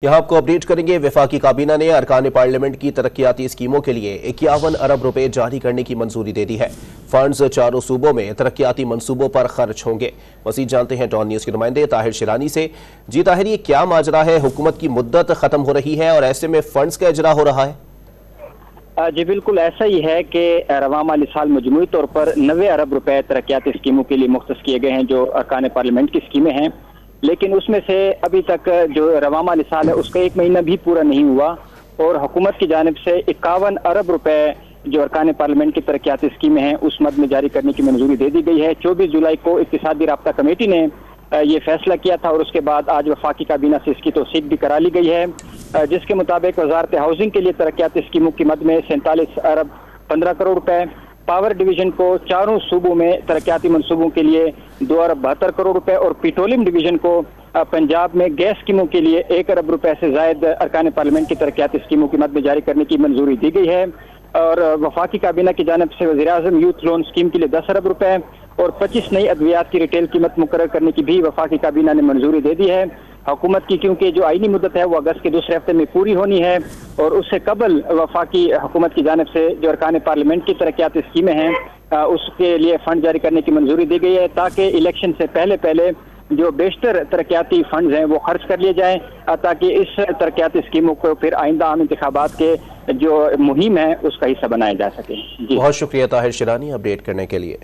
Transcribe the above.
यहाँ आपको अपडेट करेंगे। वफाकी काबीना ने अरकान पार्लियामेंट की तरक्याती स्कीमों के लिए 51 अरब रुपए जारी करने की मंजूरी दे दी है। फंड्स चारों सूबों में तरक्याती मंसूबों पर खर्च होंगे। मजीद जानते हैं डॉन न्यूज के नुमाइंदे ताहिर शिरानी से। जी ताहिर, ये क्या माजरा है? हुकूमत की मुद्दत खत्म हो रही है और ऐसे में फंड्स का इजरा हो रहा है। जी बिल्कुल ऐसा ही है कि रवां माली साल मजमूई तौर पर 90 अरब रुपए तरक्याती स्कीमों के लिए मुख्तस किए गए हैं, जो अरकान पार्लियामेंट की स्कीमें हैं। लेकिन उसमें से अभी तक जो रवां माली साल है उसका 1 महीना भी पूरा नहीं हुआ और हुकूमत की जानिब से 51 अरब रुपए जो अरकान पार्लियामेंट की तरक्याती स्कीमें हैं उस मद में जारी करने की मंजूरी दे दी गई है। 24 जुलाई को इक्तिसादी राब्ता कमेटी ने ये फैसला किया था और उसके बाद आज वफाकी काबीना से इसकी तौसीक भी करा ली गई है, जिसके मुताबिक वजारत हाउसिंग के लिए तरक्याती स्कीमों की मद में 47 अरब 15 करोड़ रुपए, पावर डिवीजन को चारों सूबों में तरक्याती मनसूबों के लिए 2 अरब 72 करोड़ रुपए और पेट्रोलियम डिवीजन को पंजाब में गैस स्कीमों के लिए 1 अरब रुपए से जायद अरकान पार्लियामेंट की तरक्याती स्कीमों की मद में जारी करने की मंजूरी दी गई है। और वफाकी काबीना की जानिब से वज़ीर-ए-आज़म यूथ लोन स्कीम के लिए 10 अरब रुपए और 25 नई अद्वियात की रिटेल कीमत मुकर्रर करने की भी वफाकी काबीना ने मंजूरी दे दी है। हुकूमत की क्योंकि जो आईनी मुद्दत है वो अगस्त के दूसरे हफ्ते में पूरी होनी है और उससे कबल वफाकी हुकूमत की जानिब से जो अरकान पार्लियामेंट की तरक्याती स्कीमें हैं उसके लिए फंड जारी करने की मंजूरी दी गई है, ताकि इलेक्शन से पहले जो बेशतर तरक्याती फंड्स हैं वो खर्च कर लिए जाएं, ताकि इस तरक्याती स्कीमों को फिर आइंदा आम इंतखाबात के जो मुहिम है उसका हिस्सा बनाया जा सके। बहुत शुक्रिया ताहिर शिरानी अपडेट करने के लिए।